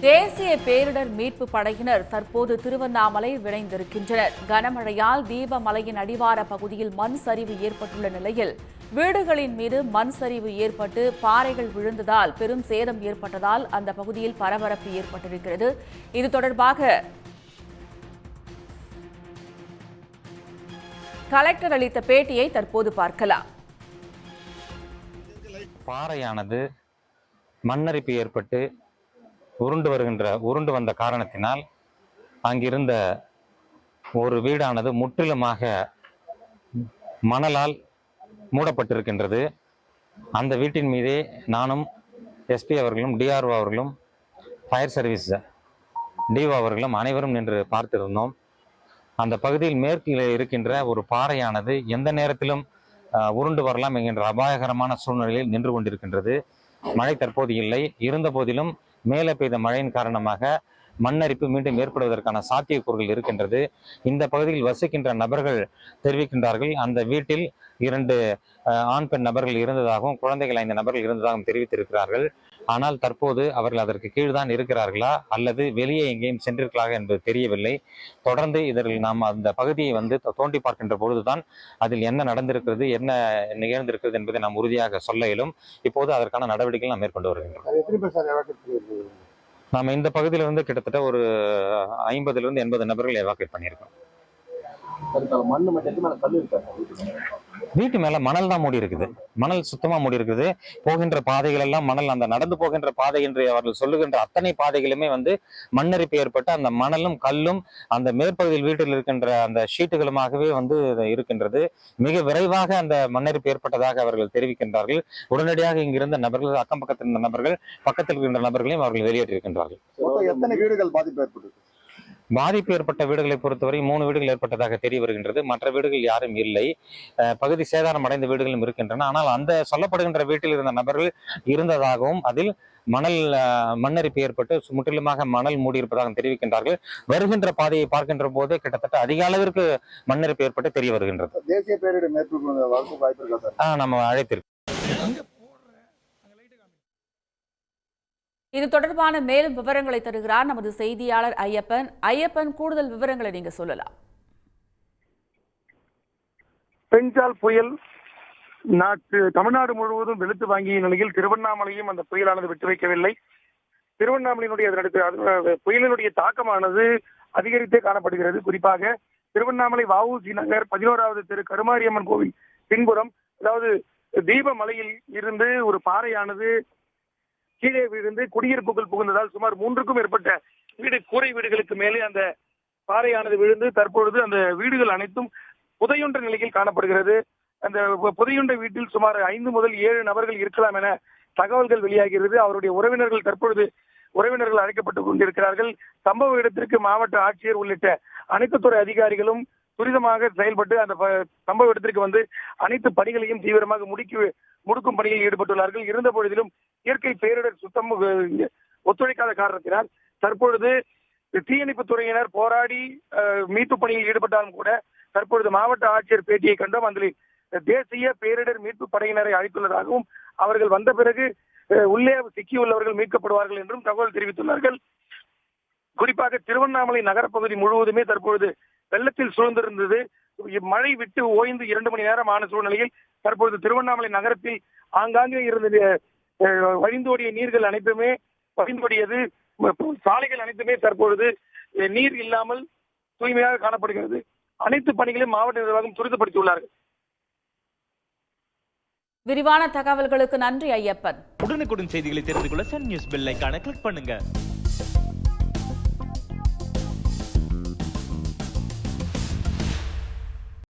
தேசிய பேரிடர் மீட்பு படையினர் தற்போது திருவண்ணாமலை விரைந்திருக்கின்றனர். கனமழையால் தீபமலையின் அடிவார பகுதியில் மண் சரிவு ஏற்பட்டுள்ள நிலையில் வீடுகளின் மீது மண் சரிவு ஏற்பட்டு பாறைகள் விழுந்ததால் பெரும் சேதம் ஏற்பட்டதால் அந்த பகுதியில் பரபரப்பு ஏற்பட்டிருக்கிறது. இது தொடர்பாக கலெக்டர் அளித்த பேட்டியை தற்போது பார்க்கலாம். பாறையானது மண்ணரிப்பு ஏற்பட்டு உருண்டு வந்த காரணத்தினால் அங்கிருந்த ஒரு வீடானது முற்றிலுமாக மணலால் மூடப்பட்டிருக்கின்றது. அந்த வீட்டின் மீதே நானும் எஸ்பி அவர்களும் டிஆர்ஓ அவர்களும் ஃபயர் சர்வீஸ் டிஓ அவர்களும் அனைவரும் நின்று பார்த்திருந்தோம். அந்த பகுதியில் மேற்கில் இருக்கின்ற ஒரு பாறையானது எந்த நேரத்திலும் உருண்டு வரலாம் என்கின்ற அபாயகரமான சூழ்நிலையில் நின்று கொண்டிருக்கின்றது. மழை தற்போது இல்லை. இருந்த போதிலும் மேலே பெய்த மழையின் காரணமாக மண்ணரிப்பு மீண்டும் ஏற்படுவதற்கான சாத்தியக்கூறுகள் இருக்கின்றது. இந்த பகுதியில் வசிக்கின்ற நபர்கள் தெரிவிக்கின்றார்கள், அந்த வீட்டில் 2 ஆண் பெண் நபர்கள் இருந்ததாகவும் குழந்தைகள் 5 நபர்கள் இருந்ததாகவும் தெரிவித்திருக்கிறார்கள். ஆனால் தற்போது அவர்கள் அதற்கு கீழ்தான் இருக்கிறார்களா அல்லது வெளியே எங்கேயும் சென்றிருக்கிறார்கள் என்பது தெரியவில்லை. தொடர்ந்து இதற்கு நாம் அந்த பகுதியை தோண்டி பார்க்கின்ற பொழுதுதான் அதில் என்ன நடந்திருக்கிறது, என்ன நிகழ்ந்திருக்கிறது என்பதை நாம் உறுதியாக சொல்ல இயலும். இப்போது அதற்கான நடவடிக்கைகள் நாம் மேற்கொண்டு வருகின்றோம். நாம் இந்த பகுதியிலிருந்து கிட்டத்தட்ட ஒரு 50 to 80 நபர்கள் எவாக்குவேட் பண்ணியிருக்கோம். வீட்டு மேல மணல் தான் மூடி இருக்குது. மணல் சுத்தமா மூடி இருக்குது. போகின்ற பாதைகள் எல்லாம் மணல், அந்த நடந்து போகின்ற பாதை என்று அவர்கள் சொல்லுகின்ற அத்தனை பாதைகளுமே மண்ணரிப்பு ஏற்பட்டு அந்த மணலும் கல்லும் அந்த மேற்பகுதியில் வீட்டில் இருக்கின்ற அந்த ஷீட்டுகளுமாகவே இருக்கின்றது. மிக விரைவாக அந்த மண்ணரிப்பு ஏற்பட்டதாக அவர்கள் தெரிவிக்கின்றார்கள். உடனடியாக இங்கிருந்த நபர்கள், அக்கம் பக்கத்தில் இருந்த நபர்கள், பக்கத்தில் இருக்கின்ற நபர்களையும் அவர்கள் வெளியேற்றிருக்கின்றார்கள். எத்தனை வீடுகள் பாதிப்பு ஏற்பட்டது? பாதிப்பு ஏற்பட்ட வீடுகளை பொறுத்தவரை 3 வீடுகள் ஏற்பட்டதாக தெரிய வருகின்றது. மற்ற வீடுகள் யாரும் இல்லை. பகுதி சேதாரம் அடைந்த வீடுகளும் இருக்கின்றன. ஆனால் அந்த சொல்லப்படுகின்ற வீட்டில் இருந்த நபர்கள் இருந்ததாகவும் அதில் மண்ணரிப்பு ஏற்பட்டு முற்றிலுமாக மணல் மூடியிருப்பதாக தெரிவிக்கின்றார்கள். வருகின்ற பாதையை பார்க்கின்ற போதே கிட்டத்தட்ட அதிக அளவிற்கு மண்ணரிப்பு ஏற்பட்டு தெரிய வருகின்றது. தேசிய பேரிடர் மீட்பு நம்ம அழைத்திருக்கோம். இது தொடர்பான மேலும் விவரங்களை தருகிறார் நமது செய்தியாளர் ஐயப்பன். ஐயப்பன், கூடுதல் விவரங்களை நீங்க சொல்லலாம். பெஞ்சால் புயல் தமிழ்நாடு முழுவதும் வெளுத்து வாங்கிய நிலையில் திருவண்ணாமலையும் அந்த புயலானது விட்டு வைக்கவில்லை. திருவண்ணாமலையினுடைய புயலினுடைய தாக்கமானது அதிகரித்தே காணப்படுகிறது. குறிப்பாக திருவண்ணாமலை வஉசி நகர் 11வது தெரு கருமாரியம்மன் கோவில் பின்புறம், அதாவது தீபமலையில் இருந்து ஒரு பாறையானது கீழே விழுந்து குடியிருப்புகள் புகுந்ததால் சுமார் 3க்கும் மேற்பட்ட கூரை வீடுகளுக்கு மேலே அந்த பாறையானது விழுந்து தற்பொழுது அந்த வீடுகள் அனைத்தும் புதையுண்ட நிலையில் காணப்படுகிறது. அந்த புதையுண்ட வீட்டில் சுமார் 5 முதல் 7 நபர்கள் இருக்கலாம் என தகவல்கள் வெளியாகிறது. அவருடைய உறவினர்கள் அழைக்கப்பட்டுக் கொண்டிருக்கிறார்கள். சம்பவ இடத்திற்கு மாவட்ட ஆட்சியர் உள்ளிட்ட அனைத்து துறை அதிகாரிகளும் துரிதமாக செயல்பட்டு அந்த சம்பவ இடத்திற்கு அனைத்து பணிகளையும் தீவிரமாக முடுக்கும் பணியில் ஈடுபட்டுள்ளார்கள். இருந்த பொழுதிலும் இயற்கை பேரிடர் சுத்தம் ஒத்துழைக்காத காரணத்தினால் தற்பொழுது தீயணைப்பு துறையினர் போராடி மீட்பு பணியில் ஈடுபட்டாலும் கூட தற்பொழுது மாவட்ட ஆட்சியர் பேட்டியை கண்டோம். அதில் தேசிய பேரிடர் மீட்பு படையினரை அழைத்துள்ளதாகவும் அவர்கள் வந்த பிறகு உள்ளே சிக்கியுள்ளவர்கள் மீட்கப்படுவார்கள் என்றும் தகவல் தெரிவித்துள்ளார்கள். குறிப்பாக திருவண்ணாமலை நகரப்பகுதி முழுவதுமே தற்பொழுது வெள்ளத்தில் சூழ்ந்திருந்தது. மழை விட்டு ஓய்ந்து 2 மணி நேரம் ஆன சூழ்நிலையில் தற்பொழுது திருவண்ணாமலை நகரத்தில் ஆங்காங்கே இருந்த வழிந்தோடிய நீர்கள் அனைத்துமே வழிந்தோடியது. சாலைகள் அனைத்துமே தற்பொழுது நீர் இல்லாமல் தூய்மையாக காணப்படுகிறது. அனைத்து பணிகளையும் மாவட்ட நிர்வாகம் துரிதப்படுத்தியுள்ளார்கள். விரிவான தகவல்களுக்கு நன்றி ஐயப்பன். உடனுக்குடன் செய்திகளை தெரிந்து கொள்ள சன் நியூஸ் பெல் ஐகானை கிளிக் பண்ணுங்க.